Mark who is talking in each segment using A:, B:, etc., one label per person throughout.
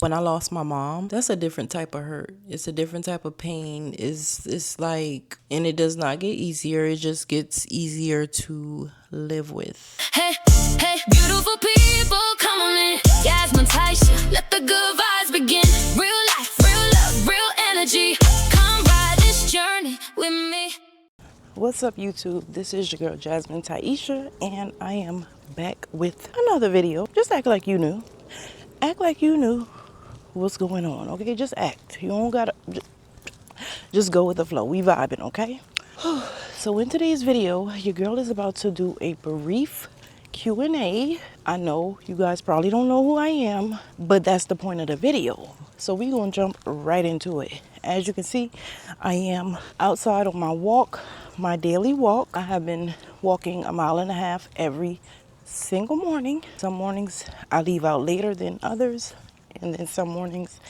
A: When I lost my mom, that's a different type of hurt. It's a different type of pain. It's like, and it does not get easier. It just gets easier to live with.
B: Hey, hey, beautiful people, come on in. Gazmansugccreations, let the good vibes begin. Real life, real love, real energy. Come ride this journey with me.
A: What's up, YouTube? This is your girl gazmansugccreations, and I am back with another video. Just act like you knew. Act like you knew what's going on, okay? Just act. You don't gotta, just go with the flow. We vibing, okay? So in today's video, your girl is about to do a brief Q&A. I know you guys probably don't know who I am, but that's the point of the video. So we're gonna jump right into it. As you can see, I am outside on my walk, my daily walk. I have been walking 1.5 miles every single morning. Some mornings I leave out later than others, and then some mornings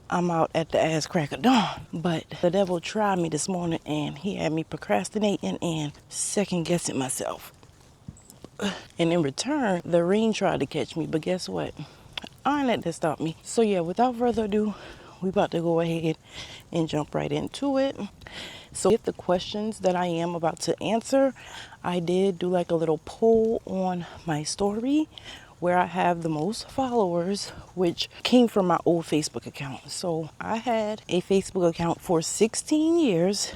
A: I'm out at the ass crack of dawn. But the devil tried me this morning, and he had me procrastinating and second guessing myself. And in return, the rain tried to catch me, but guess what? I ain't let that stop me. So yeah, without further ado, we about to go ahead and jump right into it. So get the questions that I am about to answer. I did do like a little poll on my story where I have the most followers, which came from my old Facebook account. So I had a Facebook account for 16 years,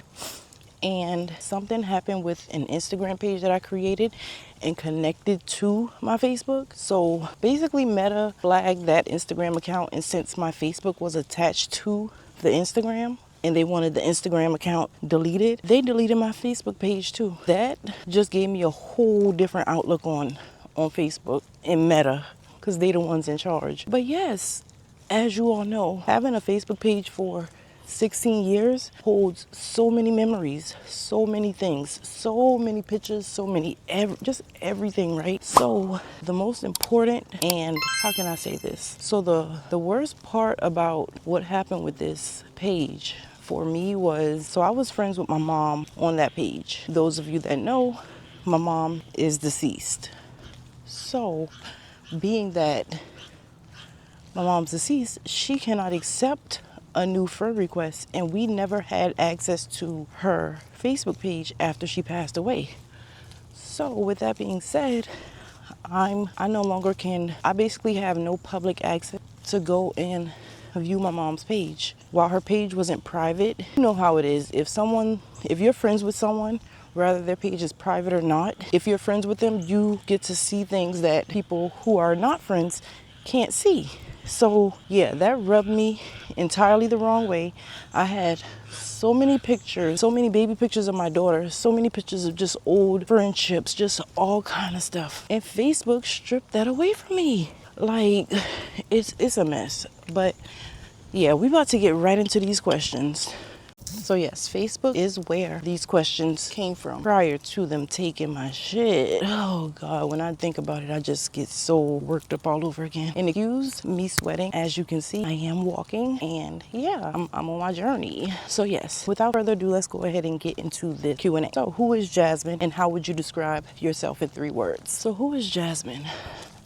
A: and something happened with an Instagram page that I created and connected to my Facebook. So basically Meta flagged that Instagram account, and since my Facebook was attached to the Instagram and they wanted the Instagram account deleted, they deleted my Facebook page too. That just gave me a whole different outlook on Facebook and Meta, because they the ones in charge. But yes, as you all know, having a Facebook page for 16 years holds so many memories, so many things, so many pictures, so many, just everything, right? So the most important, and how can I say this? So the worst part about what happened with this page for me was, so I was friends with my mom on that page. Those of you that know, my mom is deceased. So being that my mom's deceased, she cannot accept a new friend request, and we never had access to her Facebook page after she passed away. So with that being said, I no longer can, I basically have no public access to go and view my mom's page. While her page wasn't private, you know how it is. If you're friends with someone, whether their page is private or not, if you're friends with them, you get to see things that people who are not friends can't see. So yeah, that rubbed me entirely the wrong way. I had so many pictures, so many baby pictures of my daughter, so many pictures of just old friendships, just all kind of stuff. And Facebook stripped that away from me. Like, it's a mess. But yeah, we about to get right into these questions. So yes, Facebook is where these questions came from prior to them taking my shit. Oh God, when I think about it, I just get so worked up all over again. And excuse me sweating. As you can see, I am walking, and yeah, I'm on my journey. So yes, without further ado, let's go ahead and get into the Q&A. So who is Jasmine, and how would you describe yourself in 3 words? So who is Jasmine?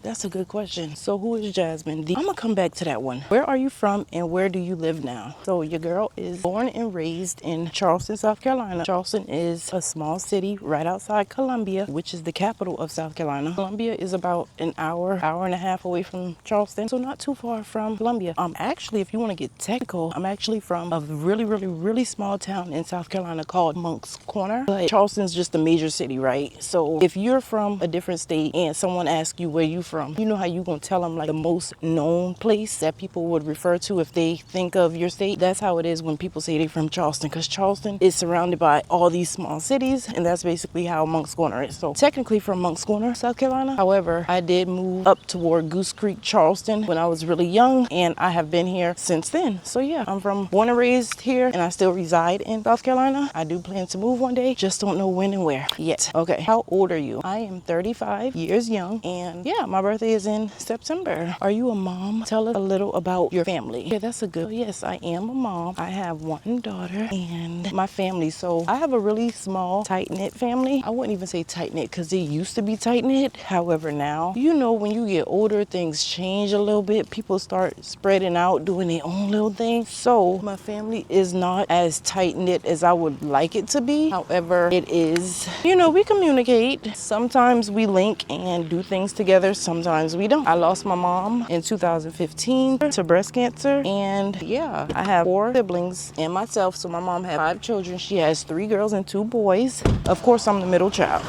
A: That's a good question. So who is Jasmine? I'm gonna come back to that one. Where are you from, and where do you live now? So your girl is born and raised in Charleston, South Carolina. Charleston is a small city right outside Columbia, which is the capital of South Carolina. Columbia is about an hour and a half away from Charleston, so not too far from Columbia. Actually, if you want to get technical, I'm actually from a really small town in South Carolina called Moncks Corner. But Charleston's just a major city, right? So if you're from a different state and someone asks you where you from, you know how you gonna tell them like the most known place that people would refer to if they think of your state? That's how it is when people say they're from Charleston, because Charleston is surrounded by all these small cities, and that's basically how Moncks Corner is. So technically from Moncks Corner, South Carolina. However, I did move up toward Goose Creek, Charleston when I was really young, and I have been here since then. So yeah, I'm born and raised here, and I still reside in South Carolina. I do plan to move one day, just don't know when and where yet. Okay, how old are you? I am 35 years young, and yeah, my my birthday is in September. Are you a mom? Tell us a little about your family. Yeah, that's a good. Yes, I am a mom. I have one daughter and my family. So I have a really small, tight-knit family. I wouldn't even say tight-knit because they used to be tight-knit. However, now, you know, when you get older, things change a little bit. People start spreading out, doing their own little thing. So my family is not as tight-knit as I would like it to be. However, it is, you know, we communicate. Sometimes we link and do things together. Sometimes we don't. I lost my mom in 2015 to breast cancer. And yeah, I have 4 siblings and myself. So my mom had 5 children. She has 3 girls and 2 boys. Of course, I'm the middle child.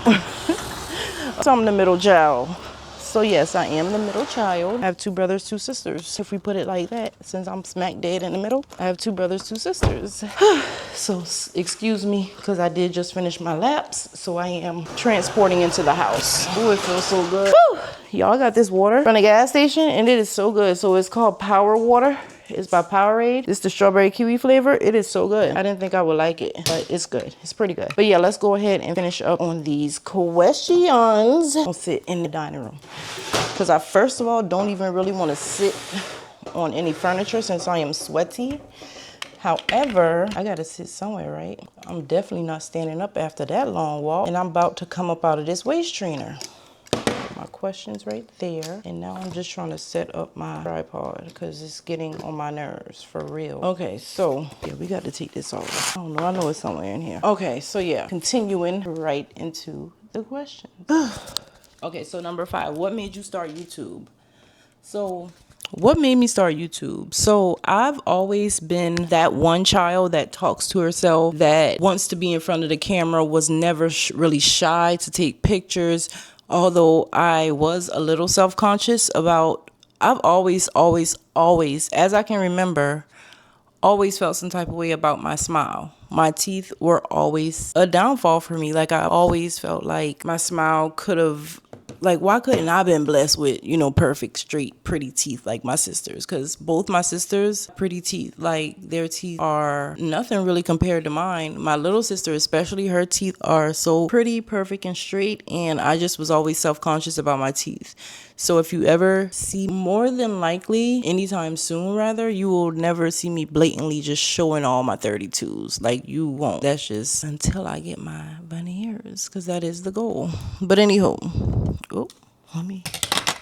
A: So I'm the middle child. So yes, I am the middle child. I have 2 brothers, 2 sisters. If we put it like that, since I'm smack dead in the middle, I have 2 brothers, 2 sisters. So excuse me, because I did just finish my laps. So I am transporting into the house. Oh, it feels so good. Y'all got this water from the gas station and it is so good. So it's called Power Water. It's by Powerade. It's the strawberry kiwi flavor. It is so good. I didn't think I would like it, but it's good. It's pretty good. But yeah, let's go ahead and finish up on these questions. I'll sit in the dining room because I first of all don't even really want to sit on any furniture since I am sweaty. However, I gotta sit somewhere, right? I'm definitely not standing up after that long walk, and I'm about to come up out of this waist trainer. My questions right there, and now I'm just trying to set up my tripod because it's getting on my nerves for real. Okay, so yeah, we got to take this off. I don't know, I know it's somewhere in here. Okay, so yeah, continuing right into the questions. Okay, so number 5, what made you start YouTube? So what made me start YouTube? So I've always been that one child that talks to herself, that wants to be in front of the camera, was never really shy to take pictures. Although I was a little self-conscious about, I've always, as I can remember, always felt some type of way about my smile. My teeth were always a downfall for me. Like I always felt like my smile could have, like, why couldn't I been blessed with, you know, perfect, straight, pretty teeth like my sisters? Because both my sisters, pretty teeth, like their teeth are nothing really compared to mine. My little sister, especially, her teeth are so pretty, perfect, and straight. And I just was always self-conscious about my teeth. So if you ever see, more than likely, anytime soon rather, you will never see me blatantly just showing all my 32s. Like you won't. That's just until I get my bunny ears, because that is the goal. But anyhow,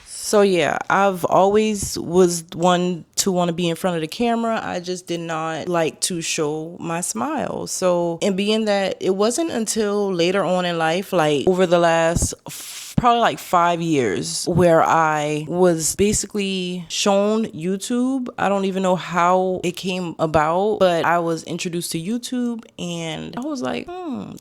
A: so yeah, I've always was one to want to be in front of the camera. I just did not like to show my smile. So, and being that it wasn't until later on in life, like over the last probably like 5 years, where I was basically shown YouTube. I don't even know how it came about, but I was introduced to YouTube and I was like,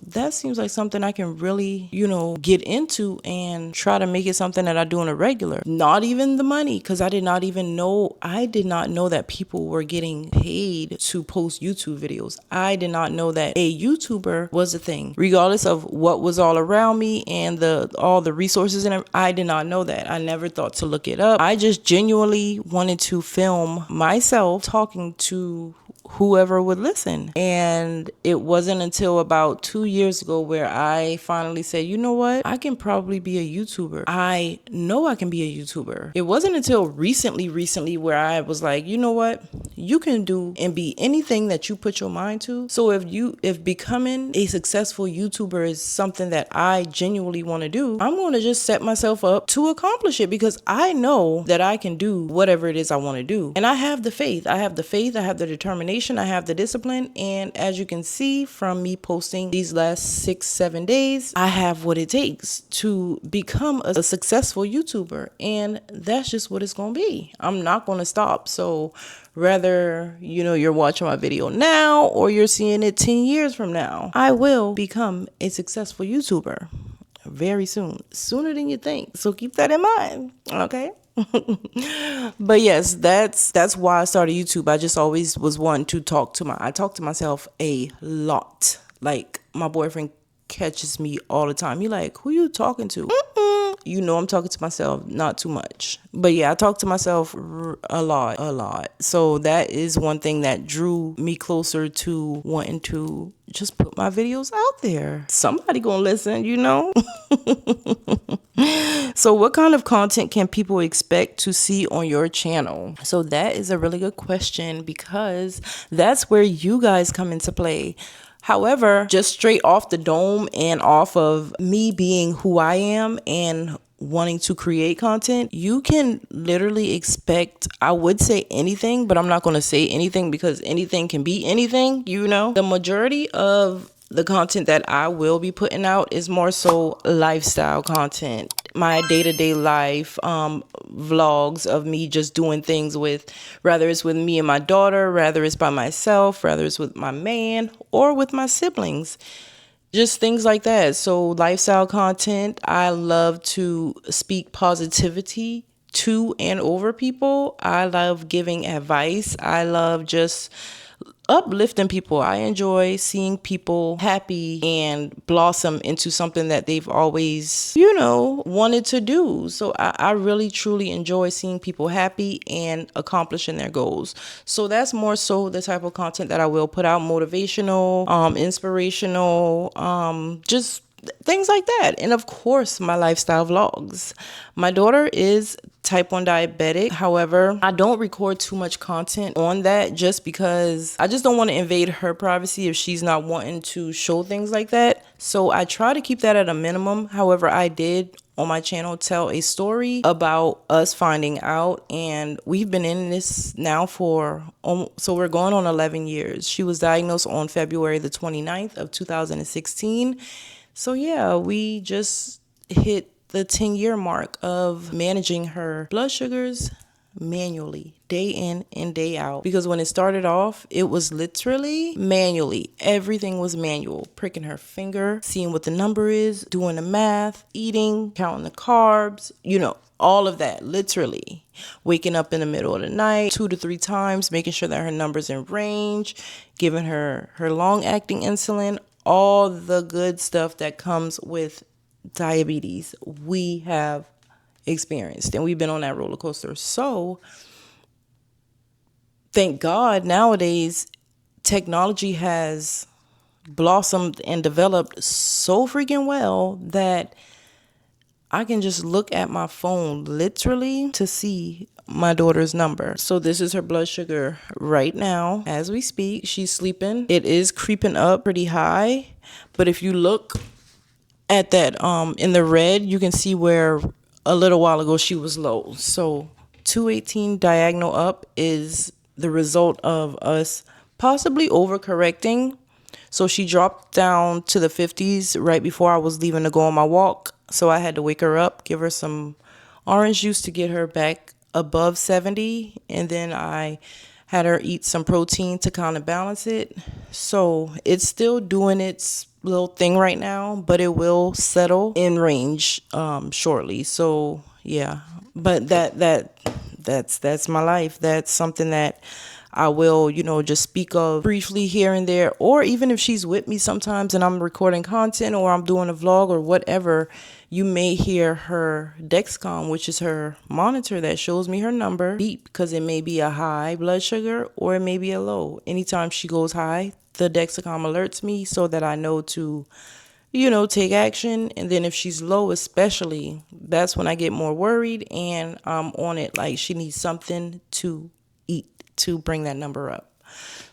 A: that seems like something I can really, you know, get into and try to make it something that I do on a regular. Not even the money, because I did not know that people were getting paid to post YouTube videos. I did not know that a YouTuber was a thing, regardless of what was all around me and all the resources in it. I did not know that. I never thought to look it up. I just genuinely wanted to film myself talking to whoever would listen. And it wasn't until about 2 years ago where I finally said, you know what? I can probably be a YouTuber. I know I can be a YouTuber. It wasn't until recently where I was like, you know what? You can do and be anything that you put your mind to. So if becoming a successful YouTuber is something that I genuinely want to do, I'm going to just set myself up to accomplish it, because I know that I can do whatever it is I want to do. And I have the faith. I have the determination. I have the discipline, and as you can see from me posting these last 6-7 days, I have what it takes to become a successful YouTuber, and that's just what it's gonna be. I'm not gonna stop. So whether, you know, you're watching my video now or you're seeing it 10 years from now, I will become a successful YouTuber very soon, sooner than you think. So keep that in mind, okay? But yes, that's why I started YouTube. I just always was one to talk to myself a lot. Like my boyfriend catches me all the time. He like, who you talking to? You know, I'm talking to myself, not too much. But yeah, I talk to myself a lot. So that is one thing that drew me closer to wanting to just put my videos out there. Somebody gonna listen, you know? So what kind of content can people expect to see on your channel? So that is a really good question, because that's where you guys come into play. However, just straight off the dome and off of me being who I am and wanting to create content, you can literally expect, I would say anything, but I'm not going to say anything because anything can be anything, you know. The majority of the content that I will be putting out is more so lifestyle content, my day-to-day life, vlogs of me just doing things with, whether it's with me and my daughter, whether it's by myself, whether it's with my man or with my siblings, just things like that. So lifestyle content, I love to speak positivity to and over people. I love giving advice. I love just uplifting people. I enjoy seeing people happy and blossom into something that they've always, you know, wanted to do. So I really truly enjoy seeing people happy and accomplishing their goals. So that's more so the type of content that I will put out: motivational, inspirational, just things like that. And of course, my lifestyle vlogs. My daughter is type 1 diabetic. However, I don't record too much content on that just because I just don't want to invade her privacy if she's not wanting to show things like that. So I try to keep that at a minimum. However, I did on my channel tell a story about us finding out, and we've been in this now for so we're going on 11 years. She was diagnosed on February the 29th of 2016. So yeah, we just hit the 10-year mark of managing her blood sugars manually, day in and day out. Because when it started off, it was literally manually. Everything was manual. Pricking her finger, seeing what the number is, doing the math, eating, counting the carbs, you know, all of that, literally. Waking up in the middle of the night 2 to 3 times, making sure that her number's in range, giving her long-acting insulin, all the good stuff that comes with diabetes we have experienced, and we've been on that roller coaster. So thank God nowadays technology has blossomed and developed so freaking well that I can just look at my phone literally to see my daughter's number. So this is her blood sugar right now as we speak. She's sleeping. It is creeping up pretty high, but if you look at that in the red, you can see where a little while ago she was low. So 218 diagonal up is the result of us possibly overcorrecting. So she dropped down to the 50s right before I was leaving to go on my walk. So I had to wake her up, give her some orange juice to get her back above 70. And then I had her eat some protein to kind of balance it. So it's still doing its little thing right now, but it will settle in range shortly. So yeah, but that's my life. That's something that I will, you know, just speak of briefly here and there, or even if she's with me sometimes and I'm recording content or I'm doing a vlog or whatever, you may hear her Dexcom, which is her monitor that shows me her number, beep, because it may be a high blood sugar or it may be a low. Anytime she goes high, the Dexcom alerts me so that I know to, you know, take action. And then if she's low especially, that's when I get more worried and I'm on it, like she needs something to eat to bring that number up.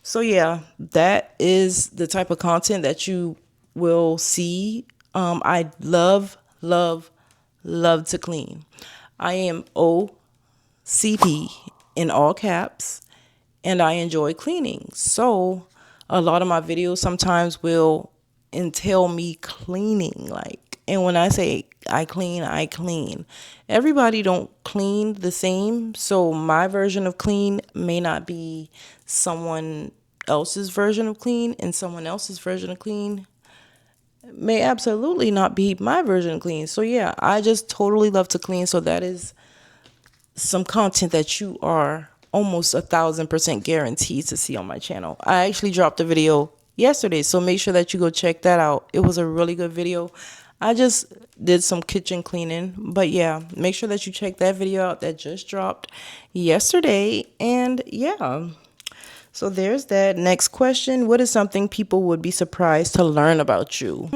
A: So yeah, that is the type of content that you will see. I love to clean. I am OCP in all caps, and I enjoy cleaning. So a lot of my videos sometimes will entail me cleaning, like, and when I say I clean. Everybody don't clean the same. So my version of clean may not be someone else's version of clean, and someone else's version of clean may absolutely not be my version of clean. So yeah, I just totally love to clean. So that is some content that you are almost 1,000% guaranteed to see on my channel. I actually dropped a video yesterday, so make sure that you go check that out. It was a really good video. I just did some kitchen cleaning, but yeah, make sure that you check that video out that just dropped yesterday. And yeah, So there's that. Next question. What is something people would be surprised to learn about you?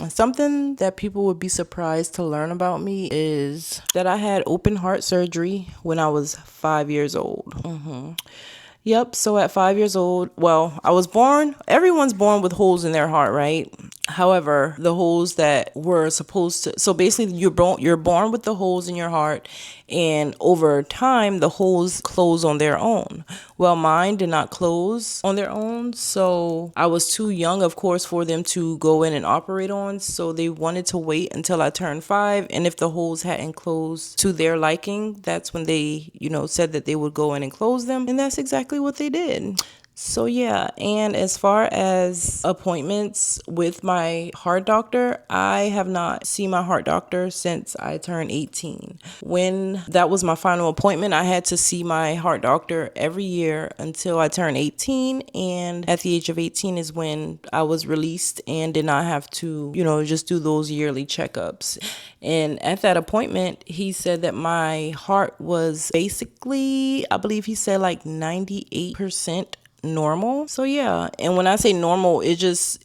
A: Something that people would be surprised to learn about me is that I had open heart surgery when I was 5 years old. Yep. So at 5 years old, well, I was born, everyone's born with holes in their heart, right? However, the holes that were supposed to, so basically you're born with the holes in your heart, and over time the holes close on their own. Well, mine did not close on their own, so I was too young, of course, for them to go in and operate on. So they wanted to wait until I turned 5, and if the holes hadn't closed to their liking, that's when they, said that they would go in and close them, and that's exactly what they did. So yeah, and as far as appointments with my heart doctor, I have not seen my heart doctor since I turned 18. When that was my final appointment, I had to see my heart doctor every year until I turned 18, and at the age of 18 is when I was released and did not have to, just do those yearly checkups. And at that appointment, he said that my heart was basically, I believe he said like 98% normal. So yeah, and when I say normal, it's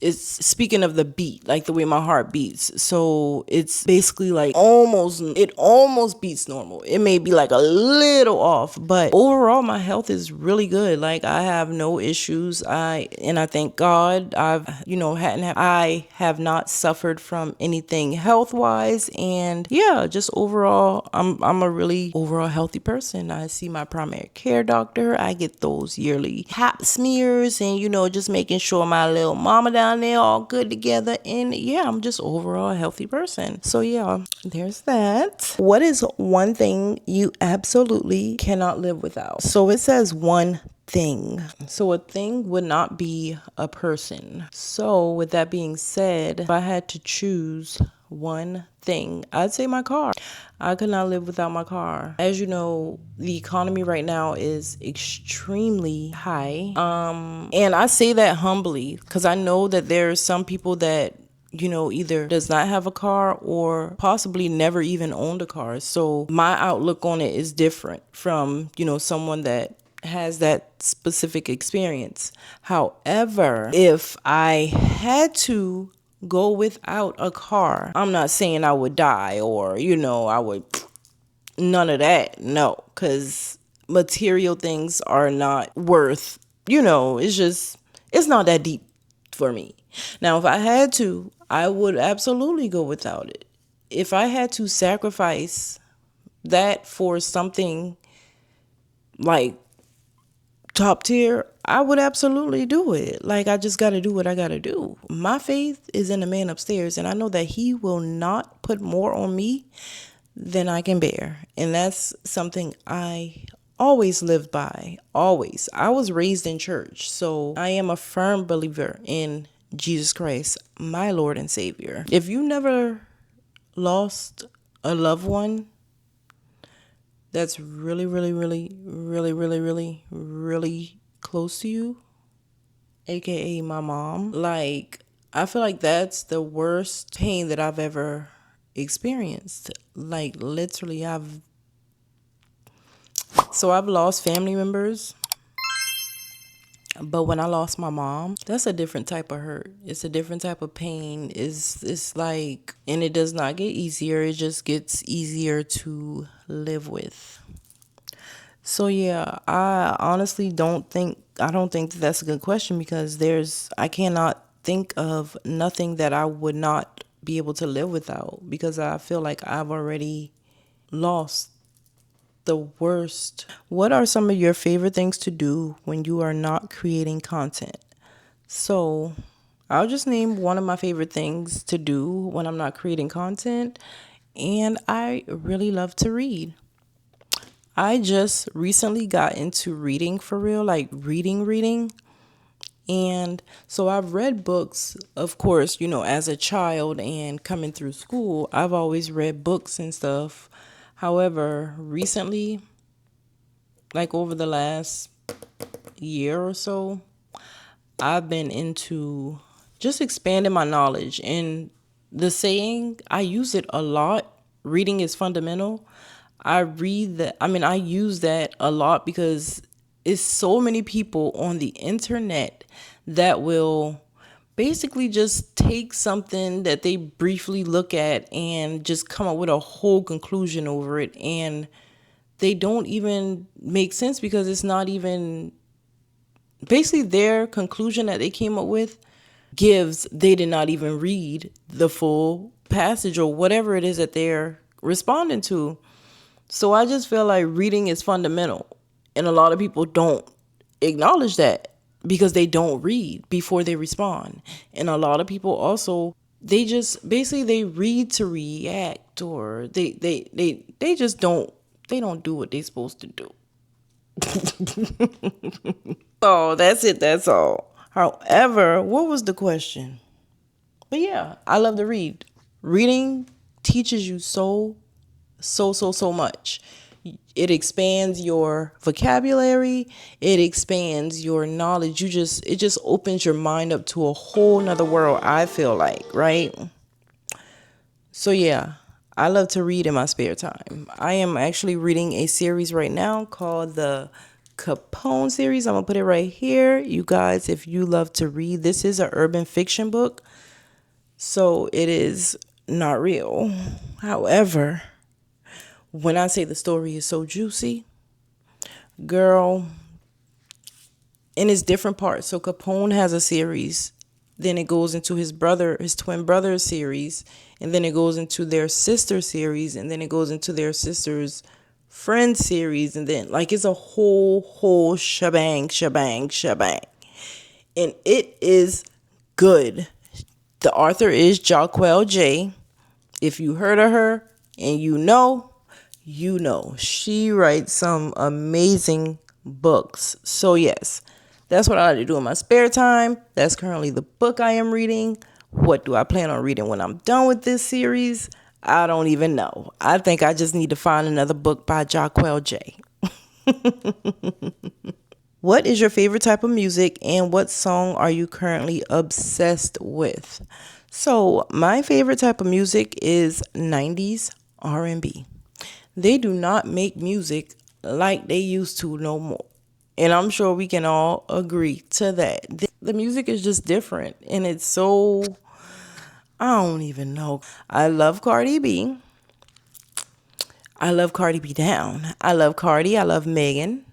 A: speaking of the beat, like the way my heart beats. So it's basically like it almost beats normal. It may be like a little off, but overall my health is really good. Like I have no issues. I thank God I have not suffered from anything health wise, and yeah, just overall I'm a really overall healthy person. I see my primary care doctor. I get those yearly pap smears, and just making sure my little mama down there all good together, and yeah, I'm just overall a healthy person. So yeah, there's that. What is one thing you absolutely cannot live without? So it says one thing. So a thing would not be a person. So with that being said, if I had to choose one thing, I'd say my car. I could not live without my car. As you know, the economy right now is extremely high. And I say that humbly because I know that there's some people that either does not have a car or possibly never even owned a car. So my outlook on it is different from, someone that has that specific experience. However, if I had to go without a car, I'm not saying I would die or, I would, none of that. No, because material things are not worth, it's not that deep for me. Now, if I had to, I would absolutely go without it. If I had to sacrifice that for something like top tier, I would absolutely do it. Like, I just got to do what I got to do. My faith is in the man upstairs, and I know that he will not put more on me than I can bear. And that's something I always lived by. Always. I was raised in church, so I am a firm believer in Jesus Christ, my Lord and Savior. If you never lost a loved one that's really, really, really, really, really, really, really close to you, aka my mom, like, I feel like that's the worst pain that I've ever experienced. Like, literally, I've lost family members, but when I lost my mom, that's a different type of hurt. It's a different type of pain. It's like, and it does not get easier. It just gets easier to live with. So yeah, I honestly don't think that that's a good question, because I cannot think of nothing that I would not be able to live without, because I feel like I've already lost the worst. What are some of your favorite things to do when you are not creating content? So I'll just name one of my favorite things to do when I'm not creating content, and I really love to read. I just recently got into reading for real, like reading. And so I've read books, of course, as a child and coming through school, I've always read books and stuff. However, recently, like over the last year or so, I've been into just expanding my knowledge. And the saying, I use it a lot. Reading is fundamental. I use that a lot because It's so many people on the internet that will basically just take something that they briefly look at and just come up with a whole conclusion over it, and they don't even make sense because it's not even basically their conclusion that they came up with gives they did not even read the full passage or whatever it is that they're responding to. So I just feel like reading is fundamental, and a lot of people don't acknowledge that because they don't read before they respond. And a lot of people also, they just basically they read to react, or they just don't do what they're supposed to do. Oh, that's it. That's all. However, what was the question? But yeah, I love to read. Reading teaches you so much. It expands your vocabulary. It expands your knowledge. It just opens your mind up to a whole nother world, I feel like, right? So yeah, I love to read in my spare time. I am actually reading a series right now called the Capone series. I'm gonna put it right here. You guys, if you love to read, this is an urban fiction book, so it is not real. However, when I say the story is so juicy, girl, and it's different parts. So Capone has a series, then it goes into his twin brother series, and then it goes into their sister series, and then it goes into their sister's friend series, and then like it's a whole shebang. And it is good. The author is Jaquel J. If you heard of her and you know, she writes some amazing books. So yes, that's what I like to do in my spare time. That's currently the book I am reading. What do I plan on reading when I'm done with this series? I don't even know. I think I just need to find another book by Jaquel J. What is your favorite type of music, and what song are you currently obsessed with? So my favorite type of music is 90s R&B. They do not make music like they used to no more. And I'm sure we can all agree to that. The music is just different, and it's so, I don't even know. I love Cardi B. I love Cardi B down. I love Cardi. I love Megan.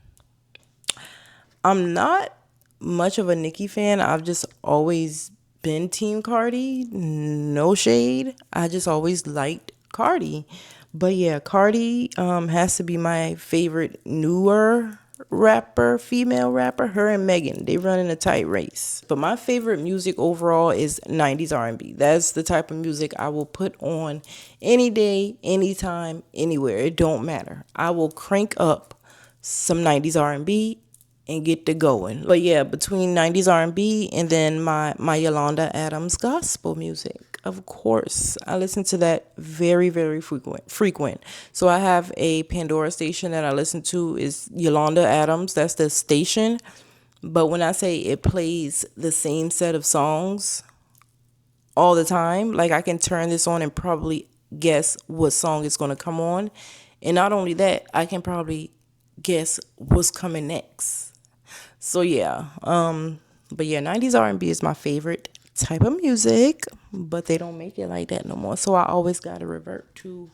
A: I'm not much of a Nicki fan. I've just always been Team Cardi. No shade. I just always liked Cardi. But yeah, Cardi has to be my favorite newer rapper, female rapper. Her and Megan, they run in a tight race. But my favorite music overall is 90s R&B. That's the type of music I will put on any day, anytime, anywhere. It don't matter. I will crank up some 90s R&B and get to going. But yeah, between 90s R&B and then my Yolanda Adams gospel music, of course, I listen to that very frequent. So I have a Pandora station that I listen to is Yolanda Adams. That's the station. But when I say it plays the same set of songs all the time, like I can turn this on and probably guess what song is going to come on. And not only that, I can probably guess what's coming next. So yeah, but yeah, 90s R&B is my favorite type of music, but they don't make it like that no more. So I always got to revert to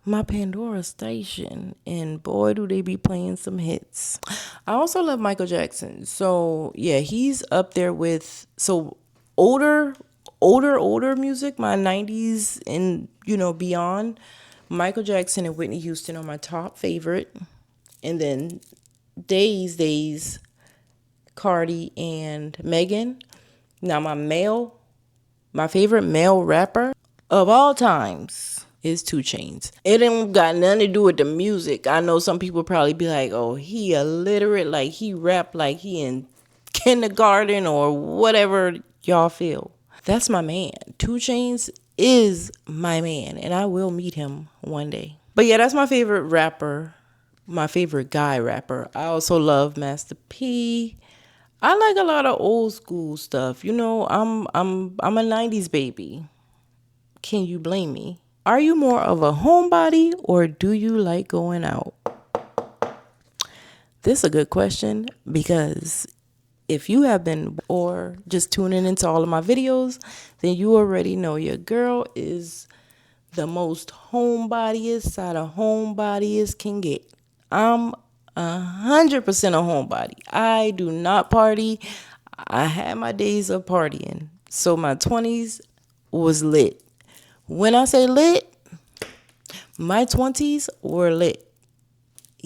A: my Pandora station, and boy, do they be playing some hits. I also love Michael Jackson. So yeah, he's up there with, so older music, my 90s and, beyond. Michael Jackson and Whitney Houston are my top favorite. And then days, Cardi and Megan. Now my favorite male rapper of all times is 2 Chainz. It ain't got nothing to do with the music. I know some people probably be like, oh, he illiterate, like he rap like he in kindergarten or whatever y'all feel. That's my man. 2 Chainz is my man, and I will meet him one day. But yeah, that's my favorite rapper. My favorite guy rapper. I also love Master P. I like a lot of old school stuff. I'm a 90s baby. Can you blame me? Are you more of a homebody, or do you like going out? This is a good question, because if you have been or just tuning into all of my videos, then you already know your girl is the most homebodiest out of homebodiest can get. I'm 100% a homebody. I do not party. I had my days of partying. So my 20s was lit. When I say lit, my 20s were lit.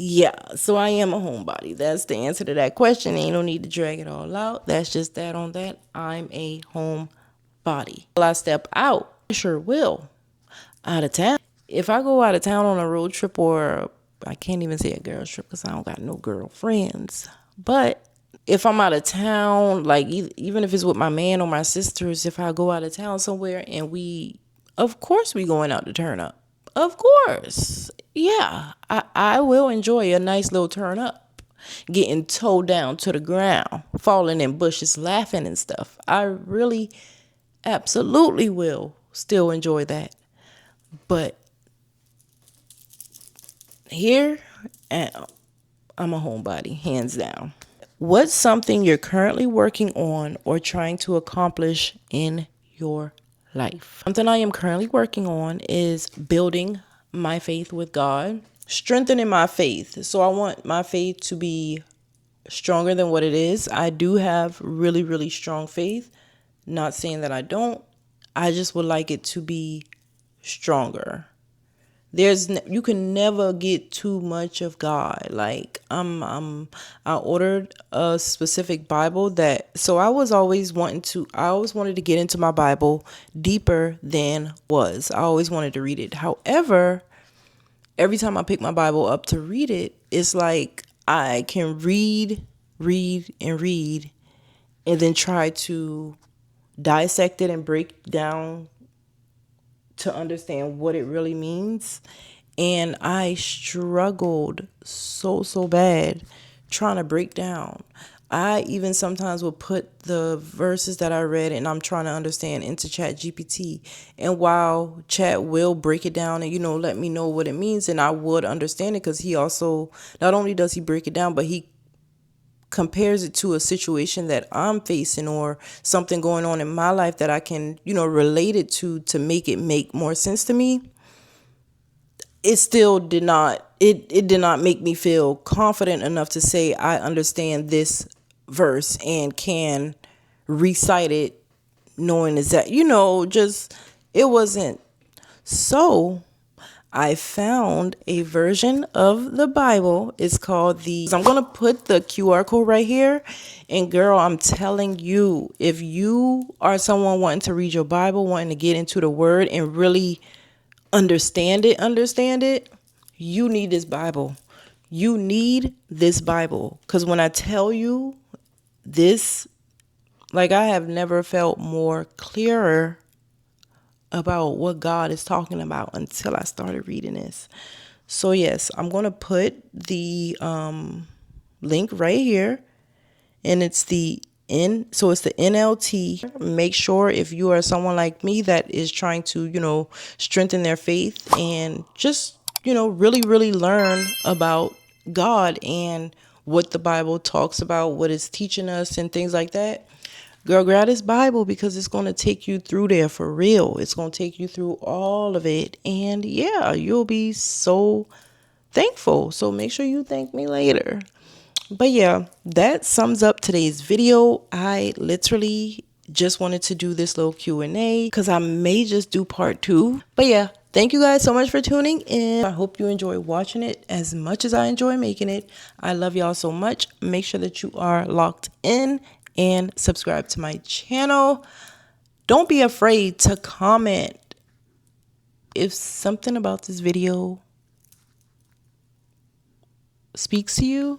A: Yeah, so I am a homebody. That's the answer to that question. Ain't no need to drag it all out. That's just that on that. I'm a homebody. Will I step out? I sure will. Out of town. If I go out of town on a road trip, or I can't even say a girl's trip because I don't got no girlfriends. But if I'm out of town, like even if it's with my man or my sisters, if I go out of town somewhere and of course we going out to turn up. Of course. Yeah, I will enjoy a nice little turn up. Getting towed down to the ground, falling in bushes, laughing and stuff. I really absolutely will still enjoy that. But here, I'm a homebody, hands down. What's something you're currently working on or trying to accomplish in your life? Something I am currently working on is building my faith with God, strengthening my faith. So I want my faith to be stronger than what it is. I do have really, really strong faith. Not saying that I don't. I just would like it to be stronger. You can never get too much of God. Like I ordered a specific Bible so I always wanted to get into my Bible deeper than was. I always wanted to read it. However, every time I pick my Bible up to read it, it's like I can read, and then try to dissect it and break down to understand what it really means. And I struggled so bad trying to break down. I even sometimes will put the verses that I read and I'm trying to understand into Chat GPT. And while Chat will break it down and, let me know what it means, and I would understand it, because he also, not only does he break it down, but he compares it to a situation that I'm facing or something going on in my life that I can, relate it to make it make more sense to me. It still did not, it did not make me feel confident enough to say I understand this verse and can recite it knowing that, it wasn't. So I found a version of the Bible. It's called I'm going to put the QR code right here. And girl, I'm telling you, if you are someone wanting to read your Bible, wanting to get into the word and really understand it, you need this Bible. You need this Bible. Because when I tell you this, like, I have never felt more clearer about what God is talking about until I started reading this. So yes, I'm going to put the link right here, and it's the NLT. Make sure, if you are someone like me that is trying to, strengthen their faith and just, really learn about God and what the Bible talks about, what it's teaching us and things like that. Girl, grab this Bible, because it's going to take you through there for real. It's going to take you through all of it. And yeah, you'll be so thankful. So make sure you thank me later. But yeah, that sums up today's video. I literally just wanted to do this little Q&A because I may just do part 2. But yeah, thank you guys so much for tuning in. I hope you enjoy watching it as much as I enjoy making it. I love y'all so much. Make sure that you are locked in and subscribe to my channel. Don't be afraid to comment if something about this video speaks to you.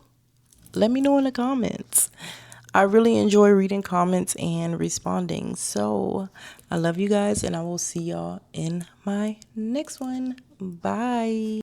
A: Let me know in the comments. I really enjoy reading comments and responding. So I love you guys, and I will see y'all in my next one. Bye.